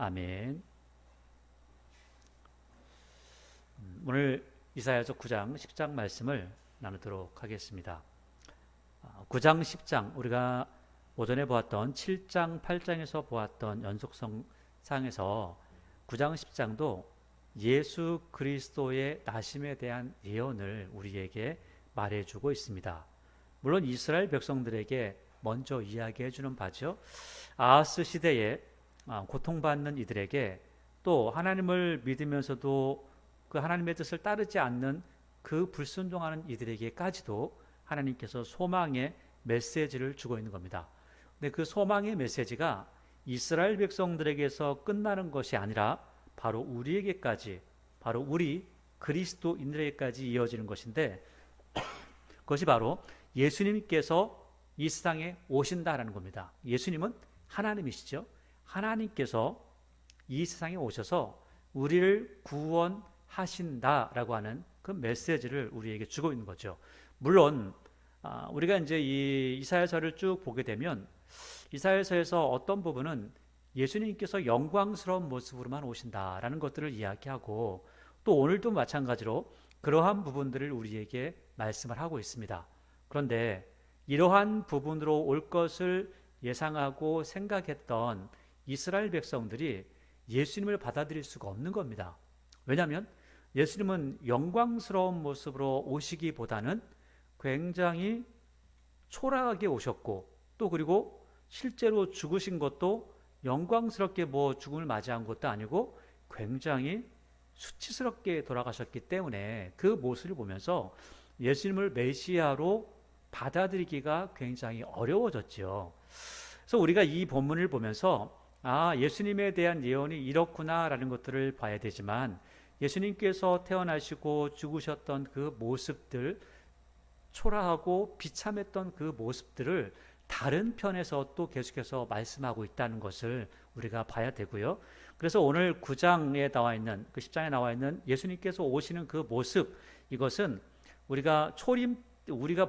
아멘. 오늘 이사야서 9장 10장 말씀을 나누도록 하겠습니다. 9장 10장 우리가 오전에 보았던 7장 8장에서 보았던 연속성상에서 9장 10장도 예수 그리스도의 나심에 대한 예언을 우리에게 말해주고 있습니다. 물론 이스라엘 백성들에게 먼저 이야기해 주는 바죠. 아하스 시대에 고통받는 이들에게 또 하나님을 믿으면서도 그 하나님의 뜻을 따르지 않는 그 불순종하는 이들에게까지도 하나님께서 소망의 메시지를 주고 있는 겁니다. 근데 그 소망의 메시지가 이스라엘 백성들에게서 끝나는 것이 아니라 바로 우리에게까지, 바로 우리 그리스도인들에게까지 이어지는 것인데, 그것이 바로 예수님께서 이 세상에 오신다라는 겁니다. 예수님은 하나님이시죠. 하나님께서 이 세상에 오셔서 우리를 구원하신다라고 하는 그 메시지를 우리에게 주고 있는 거죠. 물론 우리가 이제 이 이사야서를 쭉 보게 되면 이사야서에서 어떤 부분은 예수님께서 영광스러운 모습으로만 오신다라는 것들을 이야기하고, 또 오늘도 마찬가지로 그러한 부분들을 우리에게 말씀을 하고 있습니다. 그런데 이러한 부분으로 올 것을 예상하고 생각했던 이스라엘 백성들이 예수님을 받아들일 수가 없는 겁니다. 왜냐하면 예수님은 영광스러운 모습으로 오시기보다는 굉장히 초라하게 오셨고, 또 그리고 실제로 죽으신 것도 영광스럽게 죽음을 맞이한 것도 아니고 굉장히 수치스럽게 돌아가셨기 때문에 그 모습을 보면서 예수님을 메시아로 받아들이기가 굉장히 어려워졌죠. 그래서 우리가 이 본문을 보면서 예수님에 대한 예언이 이렇구나라는 것들을 봐야 되지만, 예수님께서 태어나시고 죽으셨던 그 모습들, 초라하고 비참했던 그 모습들을 다른 편에서 또 계속해서 말씀하고 있다는 것을 우리가 봐야 되고요. 그래서 오늘 9장에 나와 있는, 그 10장에 나와 있는 예수님께서 오시는 그 모습, 이것은 우리가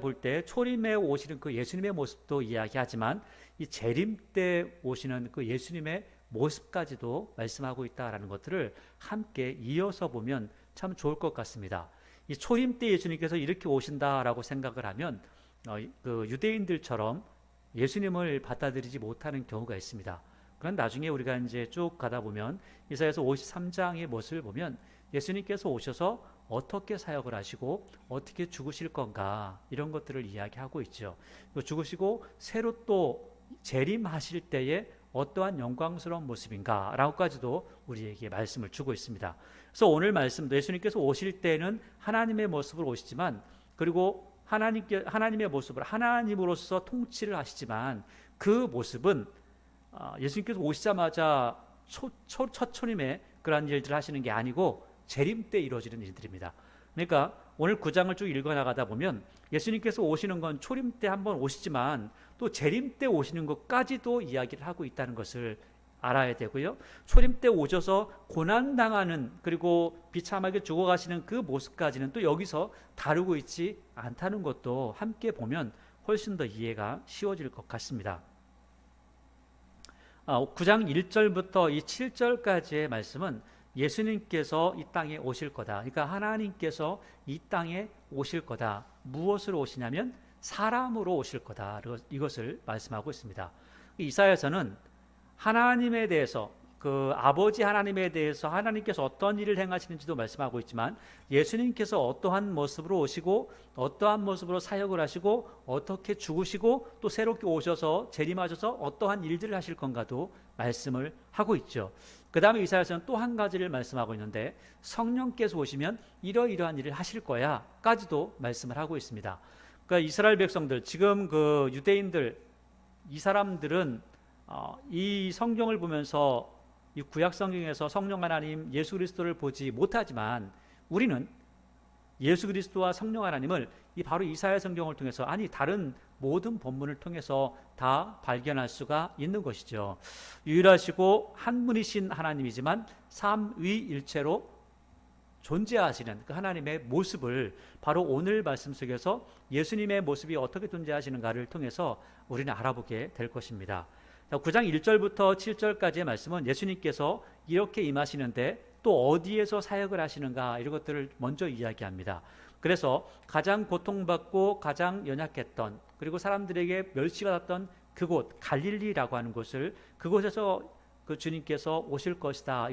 볼 때 초림에 오시는 그 예수님의 모습도 이야기하지만 이 재림 때 오시는 그 예수님의 모습까지도 말씀하고 있다라는 것들을 함께 이어서 보면 참 좋을 것 같습니다. 이 초림 때 예수님께서 이렇게 오신다라고 생각을 하면 그 유대인들처럼 예수님을 받아들이지 못하는 경우가 있습니다. 그런 나중에 우리가 이제 쭉 가다 보면 이사야서 53장의 모습을 보면 예수님께서 오셔서 어떻게 사역을 하시고 어떻게 죽으실 건가, 이런 것들을 이야기하고 있죠. 죽으시고 새로 또 재림하실 때에 어떠한 영광스러운 모습인가 라고까지도 우리에게 말씀을 주고 있습니다. 그래서 오늘 말씀도 예수님께서 오실 때는 하나님의 모습으로 오시지만, 그리고 하나님의 모습을 하나님으로서 통치를 하시지만, 그 모습은 예수님께서 오시자마자 첫 초림에 그러한 일들을 하시는 게 아니고 재림 때 이루어지는 일들입니다. 그러니까 오늘 9장을 쭉 읽어나가다 보면 예수님께서 오시는 건 초림 때 한번 오시지만 또 재림 때 오시는 것까지도 이야기를 하고 있다는 것을 알아야 되고요. 초림 때 오셔서 고난당하는, 그리고 비참하게 죽어가시는 그 모습까지는 또 여기서 다루고 있지 않다는 것도 함께 보면 훨씬 더 이해가 쉬워질 것 같습니다. 9장 1절부터 이 7절까지의 말씀은 예수님께서 이 땅에 오실 거다. 그러니까 하나님께서 이 땅에 오실 거다. 무엇으로 오시냐면 사람으로 오실 거다. 이것을 말씀하고 있습니다. 이사야서는 하나님에 대해서, 그 아버지 하나님에 대해서 하나님께서 어떤 일을 행하시는지도 말씀하고 있지만, 예수님께서 어떠한 모습으로 오시고 어떠한 모습으로 사역을 하시고 어떻게 죽으시고 또 새롭게 오셔서 재림하셔서 어떠한 일들을 하실 건가도 말씀을 하고 있죠. 그 다음에 이사야서는 또 한 가지를 말씀하고 있는데, 성령께서 오시면 이러이러한 일을 하실 거야 까지도 말씀을 하고 있습니다. 그러니까 이스라엘 백성들, 지금 그 유대인들, 이 사람들은 이 성경을 보면서 이 구약 성경에서 성령 하나님 예수 그리스도를 보지 못하지만, 우리는 예수 그리스도와 성령 하나님을 바로 이사야 성경을 통해서, 아니 다른 모든 본문을 통해서 다 발견할 수가 있는 것이죠. 유일하시고 한 분이신 하나님이지만 삼위일체로 존재하시는 그 하나님의 모습을 바로 오늘 말씀 속에서 예수님의 모습이 어떻게 존재하시는가를 통해서 우리는 알아보게 될 것입니다. 9장 1절부터 7절까지의 말씀은 예수님께서 이렇게 임하시는데 또 어디에서 사역을 하시는가 이런 것들을 먼저 이야기합니다. 그래서 가장 고통받고 가장 연약했던 그리고 사람들에게 멸시받았던 그곳 갈릴리라고 하는 곳을 그곳에서 그 주님께서 오실 것이다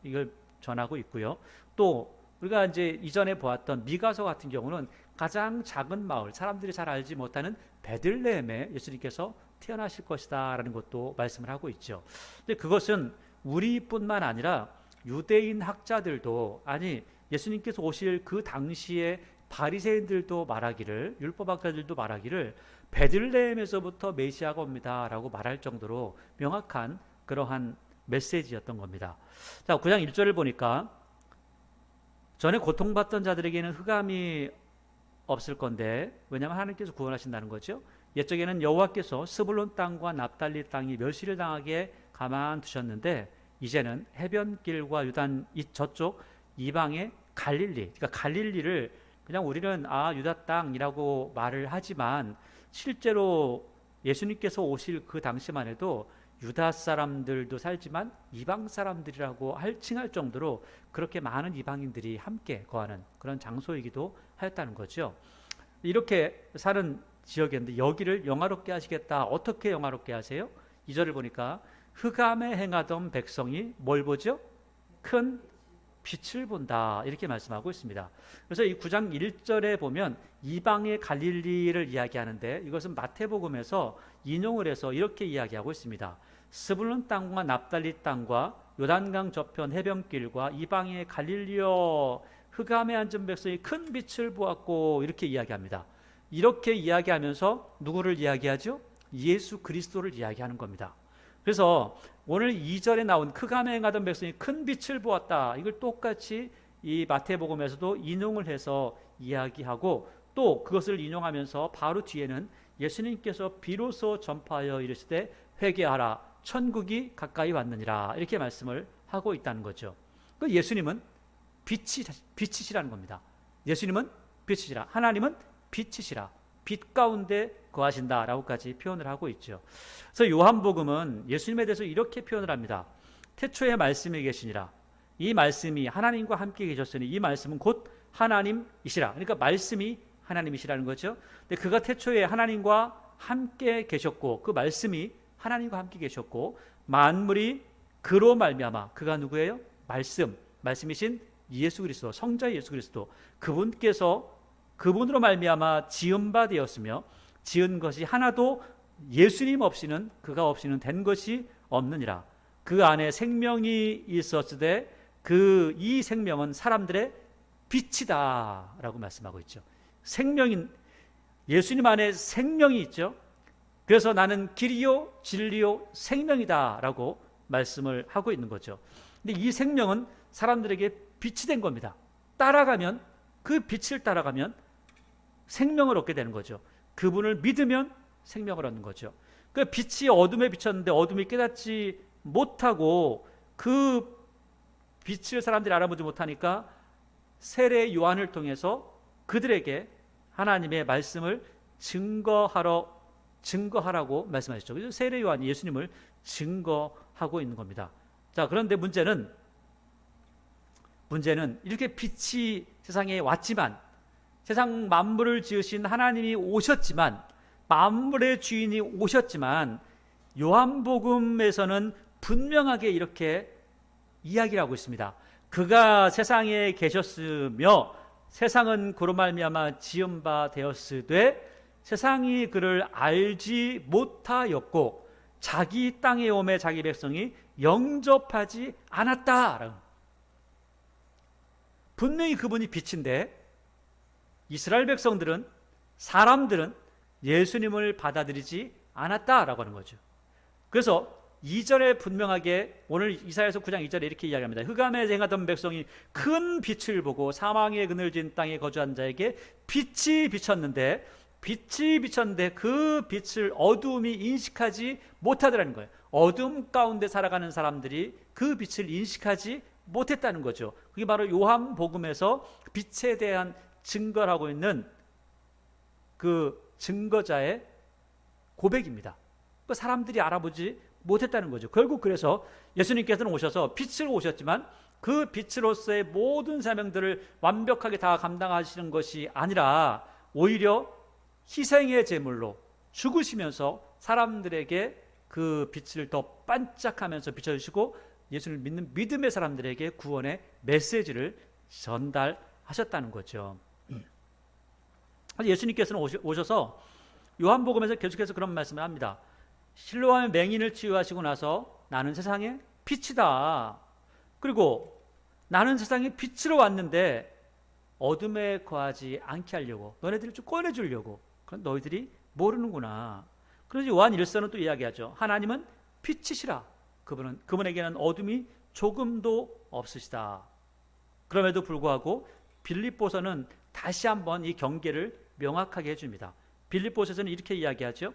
이걸 전하고 있고요. 또 우리가 이제 이전에 보았던 미가서 같은 경우는 가장 작은 마을 사람들이 잘 알지 못하는 베들레헴에 예수님께서 태어나실 것이다 라는 것도 말씀을 하고 있죠. 근데 그것은 우리뿐만 아니라 유대인 학자들도 아니 예수님께서 오실 그 당시에 바리새인들도 말하기를 율법학자들도 말하기를 베들레헴에서부터 메시아가 옵니다 라고 말할 정도로 명확한 그러한 메시지였던 겁니다. 자, 9장 1절을 보니까 전에 고통받던 자들에게는 흑암이 없을 건데 왜냐하면 하나님께서 구원하신다는 거죠. 옛적에는 여호와께서 스불론 땅과 납달리 땅이 멸시를 당하게 가만두셨는데 이제는 해변길과 유단 저쪽 이방의 갈릴리, 그러니까 갈릴리를 그냥 우리는 유다 땅이라고 말을 하지만 실제로 예수님께서 오실 그 당시만 해도 유다 사람들도 살지만 이방 사람들이라고 칭할 정도로 그렇게 많은 이방인들이 함께 거하는 그런 장소이기도 하였다는 거죠. 이렇게 사는 지역이었는데 여기를 영화롭게 하시겠다. 어떻게 영화롭게 하세요? 2절을 보니까 흑암에 행하던 백성이 뭘 보죠? 큰 빛을 본다 이렇게 말씀하고 있습니다. 그래서 이 9장 1절에 보면 이방의 갈릴리를 이야기하는데 이것은 마태복음에서 인용을 해서 이렇게 이야기하고 있습니다. 스불론 땅과 납달리 땅과 요단강 저편 해변길과 이방의 갈릴리여 흑암에 앉은 백성이 큰 빛을 보았고 이렇게 이야기합니다. 이렇게 이야기하면서 누구를 이야기하죠? 예수 그리스도를 이야기하는 겁니다. 그래서 오늘 2절에 나온 흑암에 행하던 백성이 큰 빛을 보았다. 이걸 똑같이 이 마태복음에서도 인용을 해서 이야기하고 또 그것을 인용하면서 바로 뒤에는 예수님께서 비로소 전파하여 이르시되 회개하라 천국이 가까이 왔느니라 이렇게 말씀을 하고 있다는 거죠. 그 예수님은 빛이시라는 겁니다. 예수님은 빛이시라. 하나님은 빛이시라. 빛 가운데 거하신다라고까지 표현을 하고 있죠. 그래서 요한복음은 예수님에 대해서 이렇게 표현을 합니다. 태초에 말씀이 계시니라. 이 말씀이 하나님과 함께 계셨으니 이 말씀은 곧 하나님이시라. 그러니까 말씀이 하나님이시라는 거죠. 근데 그가 태초에 하나님과 함께 계셨고 그 말씀이 하나님과 함께 계셨고 만물이 그로 말미암아 그가 누구예요? 말씀이신 예수 그리스도 성자 예수 그리스도 그분께서 그분으로 말미암아 지은 바 되었으며 지은 것이 하나도 예수님 없이는 그가 없이는 된 것이 없느니라. 그 안에 생명이 있었으되 이 생명은 사람들의 빛이다라고 말씀하고 있죠. 생명인 예수님 안에 생명이 있죠. 그래서 나는 길이요 진리요 생명이다라고 말씀을 하고 있는 거죠. 근데 이 생명은 사람들에게 빛이 된 겁니다. 따라가면 그 빛을 따라가면 생명을 얻게 되는 거죠. 그분을 믿으면 생명을 얻는 거죠. 그 빛이 어둠에 비쳤는데 어둠이 깨닫지 못하고 그 빛을 사람들이 알아보지 못하니까 세례 요한을 통해서 그들에게 하나님의 말씀을 증거하라고 말씀하셨죠. 그래서 세례 요한이 예수님을 증거하고 있는 겁니다. 자, 그런데 문제는 이렇게 빛이 세상에 왔지만 세상 만물을 지으신 하나님이 오셨지만 만물의 주인이 오셨지만 요한복음에서는 분명하게 이렇게 이야기를 하고 있습니다. 그가 세상에 계셨으며 세상은 그로 말미암아 지은 바 되었으되 세상이 그를 알지 못하였고 자기 땅에 오매 자기 백성이 영접하지 않았다. 분명히 그분이 빛인데 이스라엘 백성들은 사람들은 예수님을 받아들이지 않았다라고 하는 거죠. 그래서 2절에 분명하게 오늘 이사야서 9장 2절에 이렇게 이야기합니다. 흑암에 행하던 백성이 큰 빛을 보고 사망의 그늘진 땅에 거주한 자에게 빛이 비쳤는데 그 빛을 어둠이 인식하지 못하더라는 거예요. 어둠 가운데 살아가는 사람들이 그 빛을 인식하지 못했다는 거죠. 그게 바로 요한복음에서 빛에 대한 증거를 하고 있는 그 증거자의 고백입니다. 그 사람들이 알아보지 못했다는 거죠. 결국 그래서 예수님께서는 오셔서 빛으로 오셨지만 그 빛으로서의 모든 사명들을 완벽하게 다 감당하시는 것이 아니라 오히려 희생의 제물로 죽으시면서 사람들에게 그 빛을 더 반짝하면서 비춰주시고 예수를 믿는 믿음의 사람들에게 구원의 메시지를 전달하셨다는 거죠. 예수님께서는 오셔서 요한복음에서 계속해서 그런 말씀을 합니다. 실로암의 맹인을 치유하시고 나서 나는 세상의 빛이다. 그리고 나는 세상의 빛으로 왔는데 어둠에 거하지 않게 하려고, 너네들을 좀 꺼내주려고. 그건 너희들이 모르는구나. 그래서 요한 1서는 또 이야기하죠. 하나님은 빛이시라. 그분에게는 어둠이 조금도 없으시다. 그럼에도 불구하고 빌립보서는 다시 한번 이 경계를 명확하게 해줍니다. 빌립보서에서는 이렇게 이야기하죠.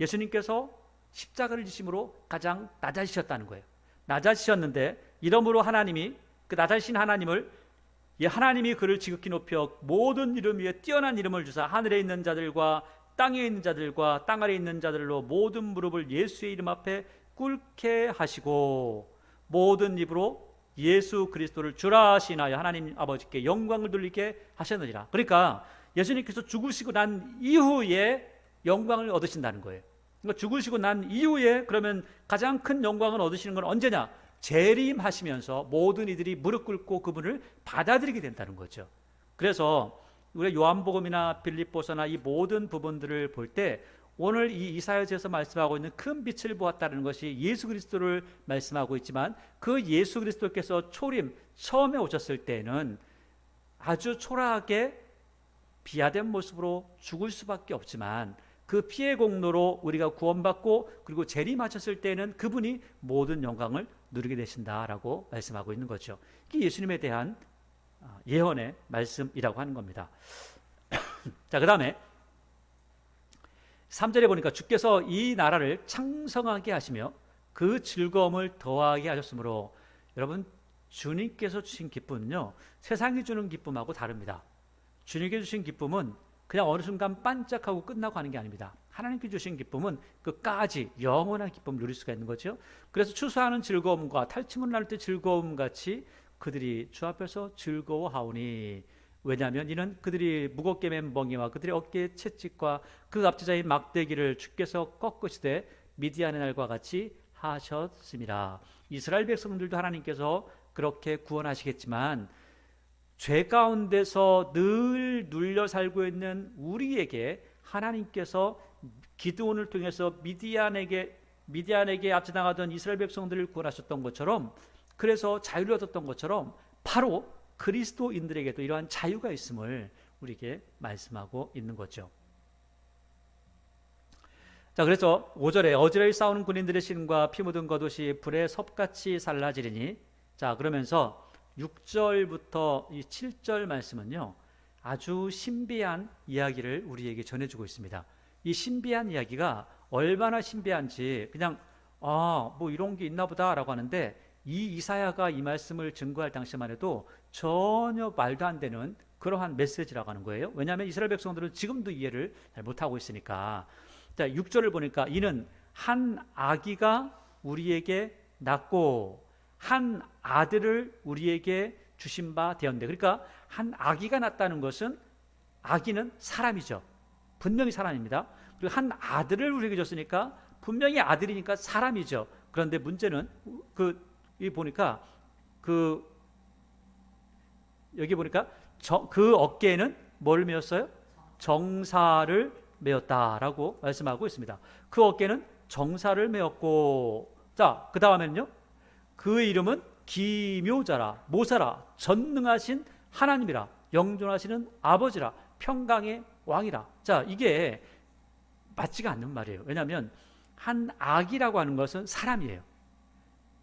예수님께서 십자가를 지심으로 가장 낮아지셨다는 거예요. 낮아지셨는데 이러므로 하나님이 그 낮아지신 하나님을 하나님이 그를 지극히 높여 모든 이름 위에 뛰어난 이름을 주사 하늘에 있는 자들과 땅에 있는 자들과 땅 아래에 있는 자들로 모든 무릎을 예수의 이름 앞에 꿇게 하시고 모든 입으로 예수 그리스도를 주라 하시나요 하나님 아버지께 영광을 돌리게 하셨느니라. 그러니까 예수님께서 죽으시고 난 이후에 영광을 얻으신다는 거예요. 그러니까 죽으시고 난 이후에 그러면 가장 큰 영광을 얻으시는 건 언제냐? 재림하시면서 모든 이들이 무릎 꿇고 그분을 받아들이게 된다는 거죠. 그래서 우리가 요한복음이나 빌립보서나 이 모든 부분들을 볼 때 오늘 이 이사야서에서 말씀하고 있는 큰 빛을 보았다는 것이 예수 그리스도를 말씀하고 있지만 그 예수 그리스도께서 처음에 오셨을 때는 아주 초라하게 비하된 모습으로 죽을 수밖에 없지만 그 피의 공로로 우리가 구원받고 그리고 재림하셨을 때는 그분이 모든 영광을 누리게 되신다라고 말씀하고 있는 거죠. 이게 예수님에 대한 예언의 말씀이라고 하는 겁니다. 자, 그 다음에 3절에 보니까 주께서 이 나라를 창성하게 하시며 그 즐거움을 더하게 하셨으므로 여러분 주님께서 주신 기쁨은요 세상이 주는 기쁨하고 다릅니다. 주님께 주신 기쁨은 그냥 어느 순간 반짝하고 끝나고 하는 게 아닙니다. 하나님께 주신 기쁨은 끝까지 영원한 기쁨을 누릴 수가 있는 거죠. 그래서 추수하는 즐거움과 탈취물 날 때 즐거움 같이 그들이 주 앞에서 즐거워하오니 왜냐하면 이는 그들이 무겁게 맨 멍에와 그들의 어깨의 채찍과 그 압제자의 막대기를 주께서 꺾으시되 미디안의 날과 같이 하셨습니다. 이스라엘 백성들도 하나님께서 그렇게 구원하시겠지만 죄 가운데서 늘 눌려 살고 있는 우리에게 하나님께서 기드온을 통해서 미디안에게 압제당하던 이스라엘 백성들을 구원하셨던 것처럼 그래서 자유를 얻었던 것처럼 바로 그리스도인들에게도 이러한 자유가 있음을 우리에게 말씀하고 있는 거죠. 자, 그래서 5절에 어지러이 싸우는 군인들의 신과 피 묻은 겉옷이 불에 섭같이 살라지리니 자, 그러면서 6절부터 이 7절 말씀은요 아주 신비한 이야기를 우리에게 전해주고 있습니다. 이 신비한 이야기가 얼마나 신비한지 그냥 뭐 이런 게 있나 보다 라고 하는데 이 이사야가 이 말씀을 증거할 당시만 해도 전혀 말도 안 되는 그러한 메시지라고 하는 거예요. 왜냐하면 이스라엘 백성들은 지금도 이해를 잘 못하고 있으니까. 자, 6절을 보니까 이는 한 아기가 우리에게 낳고 한 아들을 우리에게 주신 바 되었는데, 그러니까 한 아기가 낳았다는 것은 아기는 사람이죠. 분명히 사람입니다. 그리고 한 아들을 우리에게 줬으니까 분명히 아들이니까 사람이죠. 그런데 문제는 여기 보니까 여기 보니까 그 어깨에는 뭘 메었어요? 정사를 메었다라고 말씀하고 있습니다. 그 어깨는 정사를 메었고, 자, 그 다음에는요. 그 이름은 기묘자라, 모사라, 전능하신 하나님이라, 영존하시는 아버지라, 평강의 왕이라. 자, 이게 맞지가 않는 말이에요. 왜냐하면 한 아기라고 하는 것은 사람이에요.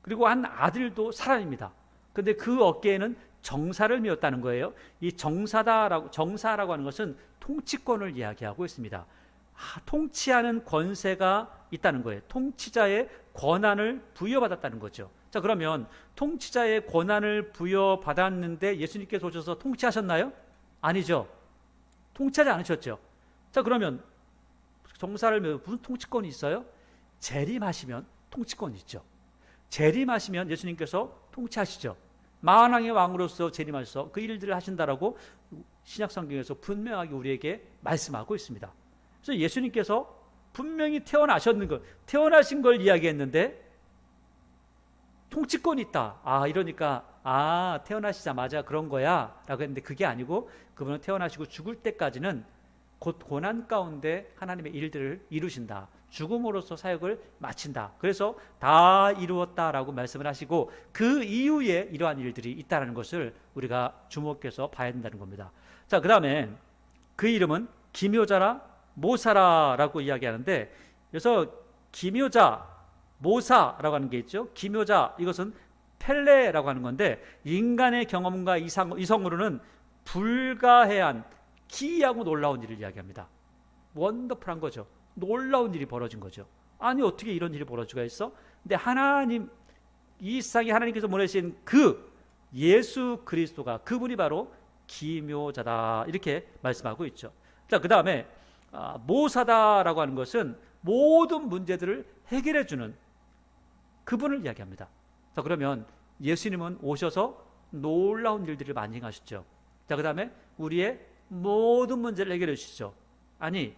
그리고 한 아들도 사람입니다. 그런데 그 어깨에는 정사를 메었다는 거예요. 이 정사라고 하는 것은 통치권을 이야기하고 있습니다. 통치하는 권세가 있다는 거예요. 통치자의 권한을 부여받았다는 거죠. 자, 그러면 통치자의 권한을 부여받았는데 예수님께서 오셔서 통치하셨나요? 아니죠. 통치하지 않으셨죠. 자, 그러면 정사를 메고 무슨 통치권이 있어요? 재림하시면 통치권이 있죠. 재림하시면 예수님께서 통치하시죠. 만왕의 왕으로서 재림하셔서 그 일들을 하신다라고 신약 성경에서 분명하게 우리에게 말씀하고 있습니다. 그래서 예수님께서 분명히 태어나신 걸 이야기했는데 통치권이 있다. 이러니까 태어나시자마자 그런 거야 라고 했는데 그게 아니고 그분은 태어나시고 죽을 때까지는 곧 고난 가운데 하나님의 일들을 이루신다. 죽음으로써 사역을 마친다. 그래서 다 이루었다라고 말씀을 하시고 그 이후에 이러한 일들이 있다는 것을 우리가 주목해서 봐야 된다는 겁니다. 자, 그 다음에 그 이름은 기묘자라 모사라라고 이야기하는데, 그래서 기묘자 모사라고 하는 게 있죠. 기묘자, 이것은 펠레라고 하는 건데 인간의 경험과 이성으로는 불가해한 기이하고 놀라운 일을 이야기합니다. 원더풀한 거죠. 놀라운 일이 벌어진 거죠. 아니 어떻게 이런 일이 벌어질 수가 있어? 근데 하나님, 이 세상에 하나님께서 보내신 그 예수 그리스도가, 그분이 바로 기묘자다 이렇게 말씀하고 있죠. 자, 그 다음에 모사다라고 하는 것은 모든 문제들을 해결해 주는 그분을 이야기합니다. 자, 그러면 예수님은 오셔서 놀라운 일들을 많이 행하셨죠. 자, 그 다음에 우리의 모든 문제를 해결해 주시죠. 아니,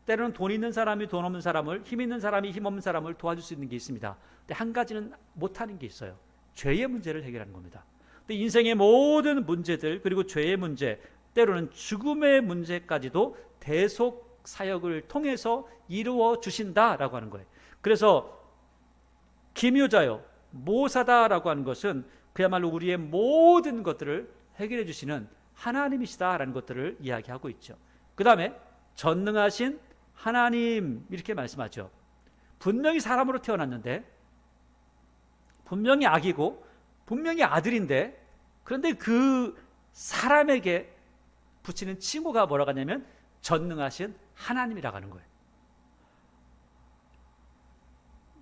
때로는 돈 있는 사람이 돈 없는 사람을, 힘 있는 사람이 힘 없는 사람을 도와줄 수 있는 게 있습니다. 근데 한 가지는 못하는 게 있어요. 죄의 문제를 해결하는 겁니다. 근데 인생의 모든 문제들, 그리고 죄의 문제, 때로는 죽음의 문제까지도 대속 사역을 통해서 이루어 주신다라고 하는 거예요. 그래서 기묘자요, 모사다라고 하는 것은 그야말로 우리의 모든 것들을 해결해 주시는 하나님이시다라는 것들을 이야기하고 있죠. 그 다음에 전능하신 하나님 이렇게 말씀하죠. 분명히 사람으로 태어났는데, 분명히 아기고 분명히 아들인데, 그런데 그 사람에게 붙이는 칭호가 뭐라고 하냐면 전능하신 하나님이라고 하는 거예요.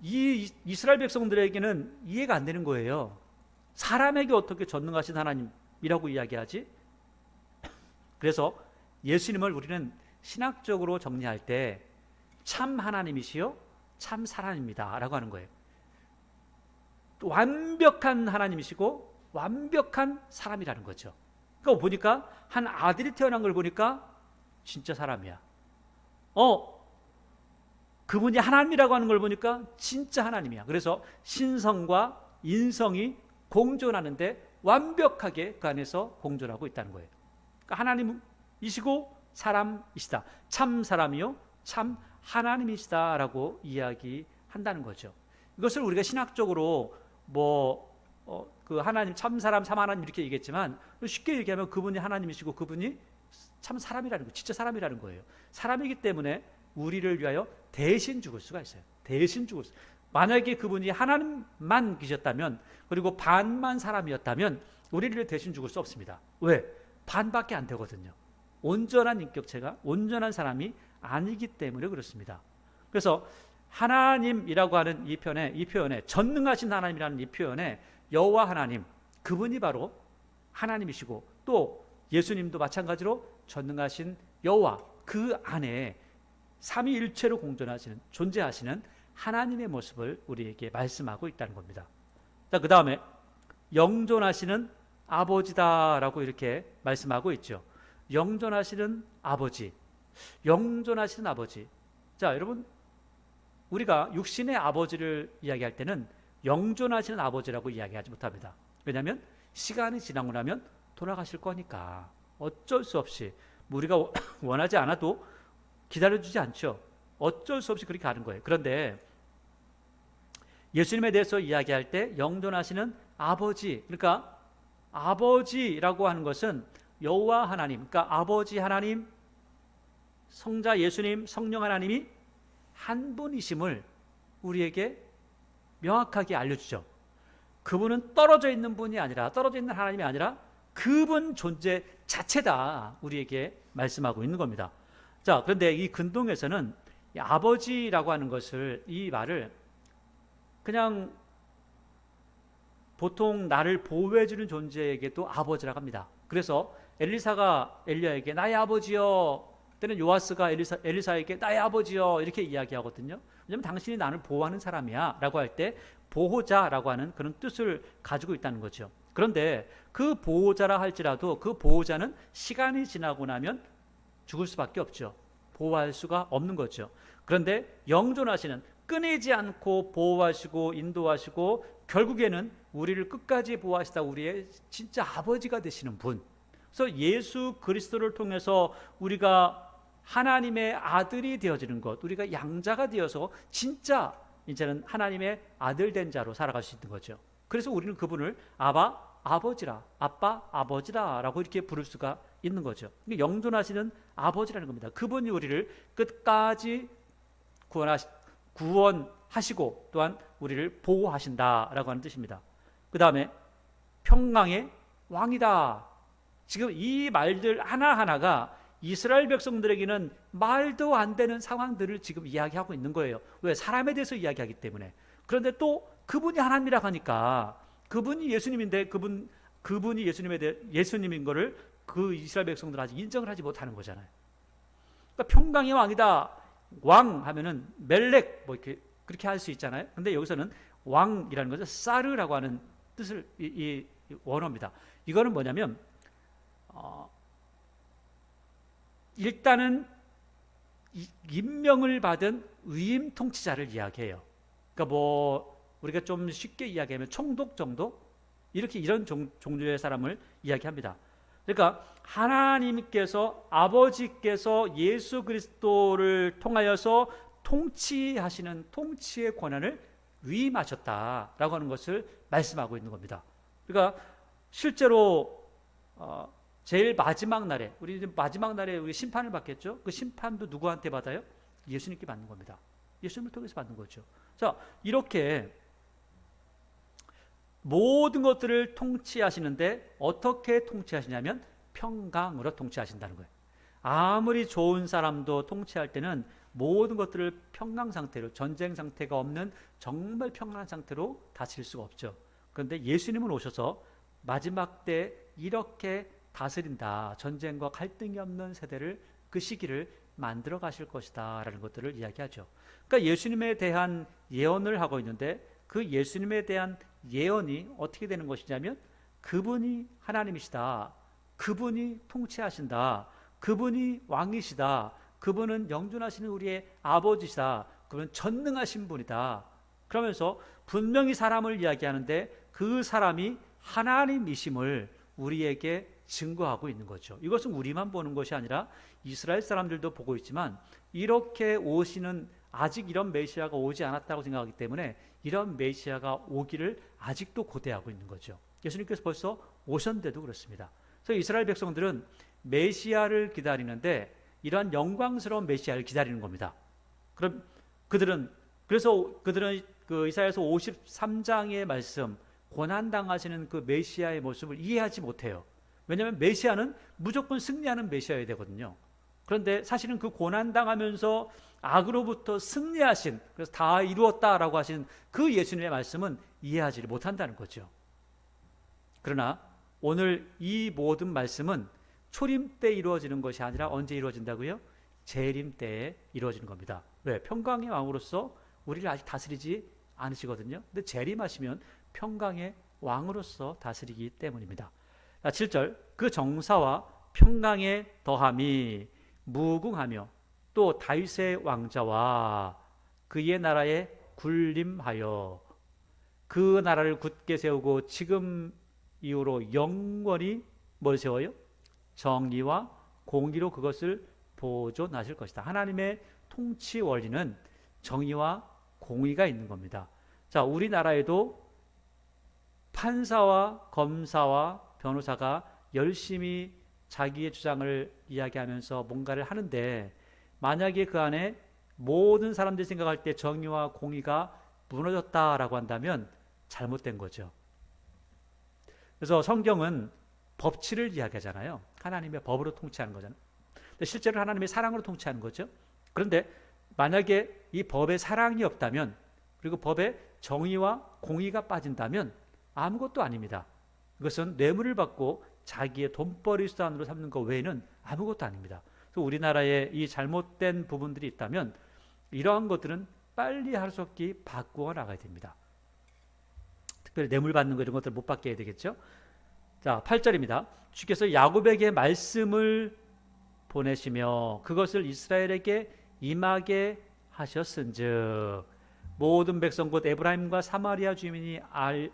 이 이스라엘 백성들에게는 이해가 안 되는 거예요. 사람에게 어떻게 전능하신 하나님이라고 이야기하지? 그래서 예수님을 우리는 신학적으로 정리할 때 참 하나님이시요 참 사람입니다 라고 하는 거예요. 완벽한 하나님이시고 완벽한 사람이라는 거죠. 그러니까 보니까 한 아들이 태어난 걸 보니까 진짜 사람이야. 그분이 하나님이라고 하는 걸 보니까 진짜 하나님이야. 그래서 신성과 인성이 공존하는데 완벽하게 그 안에서 공존하고 있다는 거예요. 그러니까 하나님이시고 사람이시다. 참 사람이요 참 하나님이시다라고 이야기한다는 거죠. 이것을 우리가 신학적으로 그 하나님, 참 사람, 참 하나님 이렇게 얘기했지만 쉽게 얘기하면 그분이 하나님이시고 그분이 참 사람이라는 거, 진짜 사람이라는 거예요. 사람이기 때문에 우리를 위하여 대신 죽을 수가 있어요. 대신 죽을 수. 만약에 그분이 하나님만 계셨다면, 그리고 반만 사람이었다면 우리를 대신 죽을 수 없습니다. 왜? 반밖에 안 되거든요. 온전한 인격체가, 온전한 사람이 아니기 때문에 그렇습니다. 그래서 하나님이라고 하는 이 표현에 전능하신 하나님이라는 이 표현에 여호와 하나님, 그분이 바로 하나님이시고, 또 예수님도 마찬가지로 전능하신 여호와, 그 안에 삼위일체로 공존하시는, 존재하시는 하나님의 모습을 우리에게 말씀하고 있다는 겁니다. 자, 그 다음에 영존하시는 아버지다라고 이렇게 말씀하고 있죠. 영존하시는 아버지, 영존하시는 아버지. 자, 여러분, 우리가 육신의 아버지를 이야기할 때는 영존하시는 아버지라고 이야기하지 못합니다. 왜냐하면 시간이 지나고 나면 돌아가실 거니까 어쩔 수 없이, 우리가 원하지 않아도 기다려주지 않죠. 어쩔 수 없이 그렇게 가는 거예요. 그런데 예수님에 대해서 이야기할 때 영존하시는 아버지, 그러니까 아버지라고 하는 것은 여호와 하나님, 그러니까 아버지 하나님, 성자 예수님, 성령 하나님이 한 분이심을 우리에게 명확하게 알려주죠. 그분은 떨어져 있는 분이 아니라, 떨어져 있는 하나님이 아니라 그분 존재 자체다 우리에게 말씀하고 있는 겁니다. 자, 그런데 이 근동에서는 이 아버지라고 하는 것을, 이 말을 그냥 보통 나를 보호해주는 존재에게도 아버지라고 합니다. 그래서 엘리사가 엘리야에게 나의 아버지여 때는 요아스가 엘리사에게 나의 아버지여 이렇게 이야기하거든요. 왜냐하면 당신이 나를 보호하는 사람이야 라고 할 때 보호자라고 하는 그런 뜻을 가지고 있다는 거죠. 그런데 그 보호자라 할지라도 그 보호자는 시간이 지나고 나면 죽을 수밖에 없죠. 보호할 수가 없는 거죠. 그런데 영존하시는, 끊이지 않고 보호하시고 인도하시고 결국에는 우리를 끝까지 보호하시다 우리의 진짜 아버지가 되시는 분. 그래서 예수 그리스도를 통해서 우리가 하나님의 아들이 되어지는 것, 우리가 양자가 되어서 진짜 이제는 하나님의 아들 된 자로 살아갈 수 있는 거죠. 그래서 우리는 그분을 아버지라, 아빠, 아버지라 라고 이렇게 부를 수가 있는 거죠. 영존하시는 아버지라는 겁니다. 그분이 우리를 끝까지 구원하시고 또한 우리를 보호하신다라고 하는 뜻입니다. 그 다음에 평강의 왕이다. 지금 이 말들 하나하나가 이스라엘 백성들에게는 말도 안 되는 상황들을 지금 이야기하고 있는 거예요. 왜? 사람에 대해서 이야기하기 때문에. 그런데 또 그분이 하나님이라고 하니까 그분이 예수님인데 그분이 예수님인 거를 그 이스라엘 백성들은 아직 인정을 하지 못하는 거잖아요. 그러니까 평강의 왕이다. 왕 하면은 멜렉 뭐 이렇게 그렇게 할 수 있잖아요. 근데 여기서는 왕이라는 것은 사르라고 하는 뜻을 이 원어입니다. 이거는 뭐냐면 일단은 임명을 받은 위임 통치자를 이야기해요. 그러니까 뭐 우리가 좀 쉽게 이야기하면 총독 정도 이렇게 이런 종류의 사람을 이야기합니다. 그러니까 하나님께서 아버지께서 예수 그리스도를 통하여서 통치하시는 통치의 권한을 위임하셨다라고 하는 것을 말씀하고 있는 겁니다. 그러니까 실제로 제일 마지막 날에 우리 심판을 받겠죠. 그 심판도 누구한테 받아요? 예수님께 받는 겁니다. 예수님을 통해서 받는 거죠. 자, 이렇게 모든 것들을 통치하시는데 어떻게 통치하시냐면 평강으로 통치하신다는 거예요. 아무리 좋은 사람도 통치할 때는 모든 것들을 평강 상태로, 전쟁 상태가 없는 정말 평안한 상태로 다스릴 수가 없죠. 그런데 예수님은 오셔서 마지막 때 이렇게 다스린다. 전쟁과 갈등이 없는 세대를, 그 시기를 만들어 가실 것이다 라는 것들을 이야기하죠. 그러니까 예수님에 대한 예언을 하고 있는데 그 예수님에 대한 예언이 어떻게 되는 것이냐면 그분이 하나님이시다. 그분이 통치하신다. 그분이 왕이시다. 그분은 영존하시는 우리의 아버지시다. 그분은 전능하신 분이다. 그러면서 분명히 사람을 이야기하는데 그 사람이 하나님이심을 우리에게 증거하고 있는 거죠. 이것은 우리만 보는 것이 아니라 이스라엘 사람들도 보고 있지만 이렇게 오시는, 아직 이런 메시아가 오지 않았다고 생각하기 때문에 이런 메시아가 오기를 아직도 고대하고 있는 거죠. 예수님께서 벌써 오셨는데도 그렇습니다. 그래서 이스라엘 백성들은 메시아를 기다리는데 이러한 영광스러운 메시아를 기다리는 겁니다. 그럼 그들은 그 이사야서 53장의 말씀, 고난당하시는 그 메시아의 모습을 이해하지 못해요. 왜냐하면 메시아는 무조건 승리하는 메시아여야 되거든요. 그런데 사실은 그 고난당하면서 악으로부터 승리하신, 그래서 다 이루었다라고 하신 그 예수님의 말씀은 이해하지 못한다는 거죠. 그러나 오늘 이 모든 말씀은 초림 때 이루어지는 것이 아니라 언제 이루어진다고요? 재림 때에 이루어지는 겁니다. 왜? 평강의 왕으로서 우리를 아직 다스리지 않으시거든요. 근데 재림하시면 평강의 왕으로서 다스리기 때문입니다. 7절, 그 정사와 평강의 더함이 무궁하며 또 다윗의 왕자와 그의 나라에 군림하여 그 나라를 굳게 세우고 지금 이후로 영원히 뭘 세워요? 정의와 공의로 그것을 보존하실 것이다. 하나님의 통치 원리는 정의와 공의가 있는 겁니다. 자, 우리나라에도 판사와 검사와 변호사가 열심히 자기의 주장을 이야기하면서 뭔가를 하는데 만약에 그 안에 모든 사람들이 생각할 때 정의와 공의가 무너졌다라고 한다면 잘못된 거죠. 그래서 성경은 법치를 이야기하잖아요. 하나님의 법으로 통치하는 거잖아요. 근데 실제로 하나님의 사랑으로 통치하는 거죠. 그런데 만약에 이 법에 사랑이 없다면, 그리고 법에 정의와 공의가 빠진다면 아무것도 아닙니다. 이것은 뇌물을 받고 자기의 돈벌이 수단으로 삼는 것 외에는 아무것도 아닙니다. 또 우리나라에 이 잘못된 부분들이 있다면 이러한 것들은 빨리 할 수 없기 바꾸어 나가야 됩니다. 특별히 뇌물 받는 거 이런 것들 못 받게 해야 되겠죠. 자, 8절입니다. 주께서 야곱에게 말씀을 보내시며 그것을 이스라엘에게 임하게 하셨은즉 모든 백성 곧 에브라임과 사마리아 주민이 알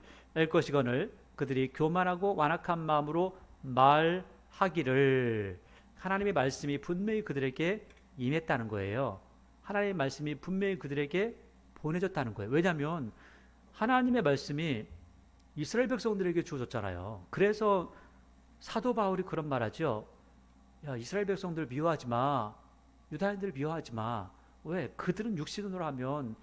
것이거늘 그들이 교만하고 완악한 마음으로 말하기를. 하나님의 말씀이 분명히 그들에게 임했다는 거예요. 하나님의 말씀이 분명히 그들에게 보내졌다는 거예요. 왜냐하면 하나님의 말씀이 이스라엘 백성들에게 주어졌잖아요. 그래서 사도 바울이 그런 말하죠. 야, 이스라엘 백성들 미워하지 마. 유다인들 미워하지 마. 왜? 그들은 육신으로 하면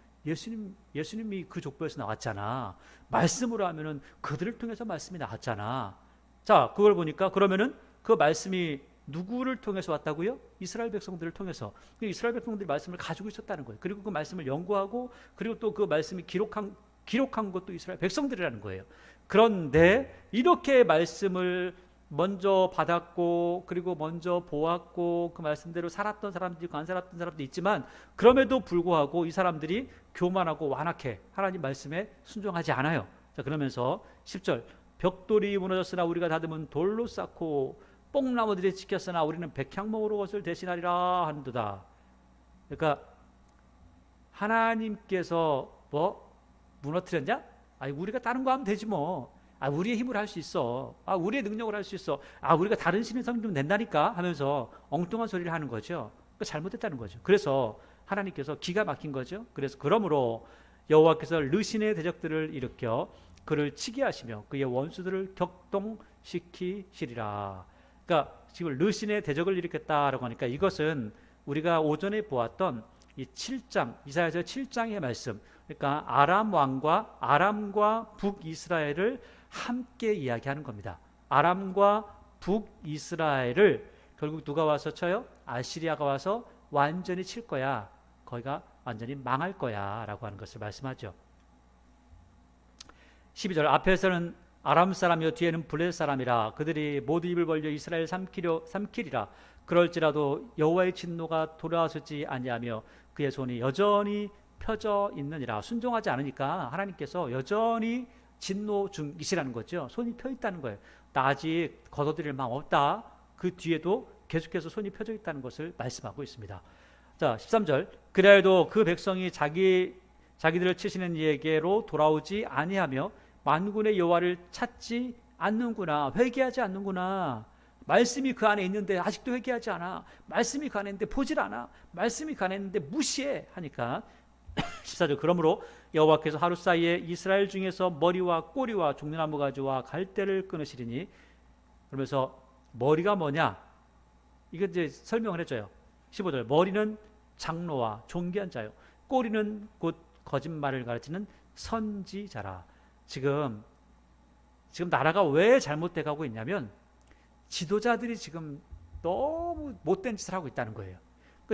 예수님이 그 족보에서 나왔잖아. 말씀으로 하면은 그들을 통해서 말씀이 나왔잖아. 자, 그걸 보니까 그러면은 그 말씀이 누구를 통해서 왔다고요? 이스라엘 백성들을 통해서. 이스라엘 백성들이 말씀을 가지고 있었다는 거예요. 그리고 그 말씀을 연구하고 그리고 또 그 말씀이 기록한 것도 이스라엘 백성들이라는 거예요. 그런데 이렇게 말씀을 먼저 받았고 그리고 먼저 보았고 그 말씀대로 살았던 사람도 있고 안 살았던 사람도 있지만 그럼에도 불구하고 이 사람들이 교만하고 완악해 하나님 말씀에 순종하지 않아요. 자, 그러면서 10절 벽돌이 무너졌으나 우리가 다듬은 돌로 쌓고 뽕나무들이 지켰으나 우리는 백향목으로 것을 대신하리라 한도다. 그러니까 하나님께서 뭐 무너뜨렸냐? 아니 우리가 다른 거 하면 되지 뭐. 아, 우리의 힘으로 할 수 있어. 아, 우리의 능력으로 할 수 있어. 아, 우리가 다른 신의 성좀 낸다니까 하면서 엉뚱한 소리를 하는 거죠. 잘못했다는 거죠. 그래서 하나님께서 기가 막힌 거죠. 그래서 그러므로 여호와께서 르신의 대적들을 일으켜 그를 치게 하시며 그의 원수들을 격동시키시리라. 그러니까 지금 르신의 대적을 일으켰다라고 하니까 이것은 우리가 오전에 보았던 이 7장 이사야서 7장의 말씀. 그러니까 아람과 북이스라엘을 함께 이야기하는 겁니다. 아람과 북이스라엘을 결국 누가 와서 쳐요? 아시리아가 와서 완전히 칠 거야. 거기가 완전히 망할 거야 라고 하는 것을 말씀하죠. 12절 앞에서는 아람 사람이요 뒤에는 블레셋 사람이라 그들이 모두 입을 벌려 이스라엘 삼키리라. 그럴지라도 여호와의 진노가 돌아서지 아니하며 그의 손이 여전히 펴져 있느니라. 순종하지 않으니까 하나님께서 여전히 진노 중이시라는 거죠. 손이 펴 있다는 거예요. 나 아직 거둬들일 마음 없다. 그 뒤에도 계속해서 손이 펴져 있다는 것을 말씀하고 있습니다. 자, 13절 그래도 그 백성이 자기들을 치시는 이에게로 돌아오지 아니하며 만군의 여호와를 찾지 않는구나. 회개하지 않는구나. 말씀이 그 안에 있는데 아직도 회개하지 않아. 말씀이 그 안에 있는데 보질 않아. 말씀이 그 안에 있는데 무시해 하니까 14절 그러므로 여호와께서 하루 사이에 이스라엘 중에서 머리와 꼬리와 종려나무 가지와 갈대를 끊으시리니. 그러면서 머리가 뭐냐? 이거 이제 설명을 해줘요. 15절 머리는 장로와 존귀한 자요 꼬리는 곧 거짓말을 가르치는 선지자라. 지금 나라가 왜 잘못돼 가고 있냐면 지도자들이 지금 너무 못된 짓을 하고 있다는 거예요.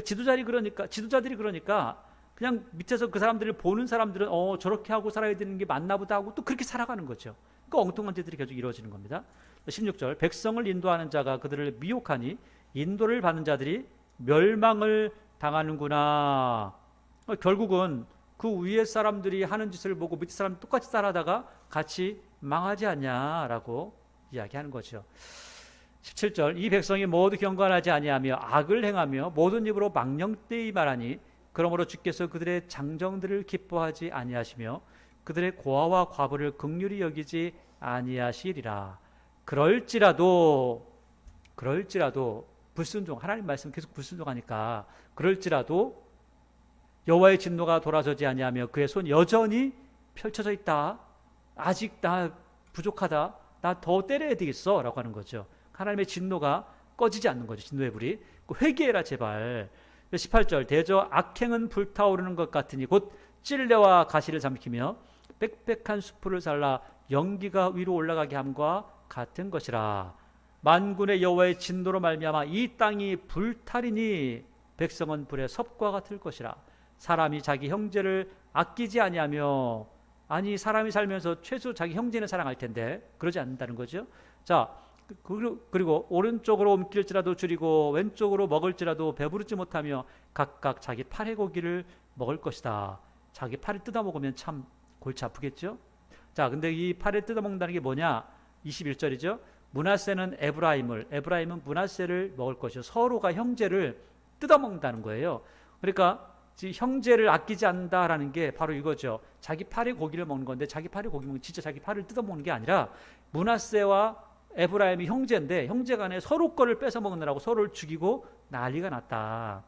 지도자들이 그러니까 그냥 밑에서 그 사람들을 보는 사람들은 저렇게 하고 살아야 되는 게 맞나 보다 하고 또 그렇게 살아가는 거죠. 엉뚱한 짓들이 계속 이루어지는 겁니다. 16절 백성을 인도하는 자가 그들을 미혹하니 인도를 받는 자들이 멸망을 당하는구나. 결국은 그 위에 사람들이 하는 짓을 보고 밑에 사람이 똑같이 따라하다가 같이 망하지 않냐라고 이야기하는 거죠. 17절 이 백성이 모두 경건하지 아니하며 악을 행하며 모든 입으로 망령되이 말하니 그러므로 주께서 그들의 장정들을 기뻐하지 아니하시며 그들의 고아와 과부를 긍휼히 여기지 아니하시리라. 그럴지라도 불순종 하나님 말씀 계속 불순종하니까 그럴지라도 여호와의 진노가 돌아서지 아니하며 그의 손 여전히 펼쳐져 있다. 아직 나 부족하다. 나 더 때려야 되겠어 라고 하는 거죠. 하나님의 진노가 꺼지지 않는 거죠. 진노의 불이. 회개해라 제발. 18절 대저 악행은 불타오르는 것 같으니 곧 찔레와 가시를 삼키며 빽빽한 수풀을 잘라 연기가 위로 올라가게 함과 같은 것이라. 만군의 여호와의 진노로 말미암아 이 땅이 불타리니 백성은 불의 섭과 같을 것이라. 사람이 자기 형제를 아끼지 아니하며 아니 사람이 살면서 최소 자기 형제는 사랑할 텐데 그러지 않는다는 거죠. 자, 그리고 오른쪽으로 옮길지라도 줄이고 왼쪽으로 먹을지라도 배부르지 못하며 각각 자기 팔의 고기를 먹을 것이다. 자기 팔을 뜯어 먹으면 참 골치 아프겠죠? 자, 근데 이 팔을 뜯어 먹는다는 게 뭐냐? 21절이죠. 므낫세는 에브라임은 므낫세를 먹을 것이요. 서로가 형제를 뜯어 먹는다는 거예요. 그러니까 형제를 아끼지 않는다라는 게 바로 이거죠. 자기 팔의 고기를 먹는 건데 자기 팔의 고기 먹는 진짜 자기 팔을 뜯어 먹는 게 아니라 므낫세와 에브라임이 형제인데 형제 간에 서로 거를 뺏어 먹느라고 서로를 죽이고 난리가 났다.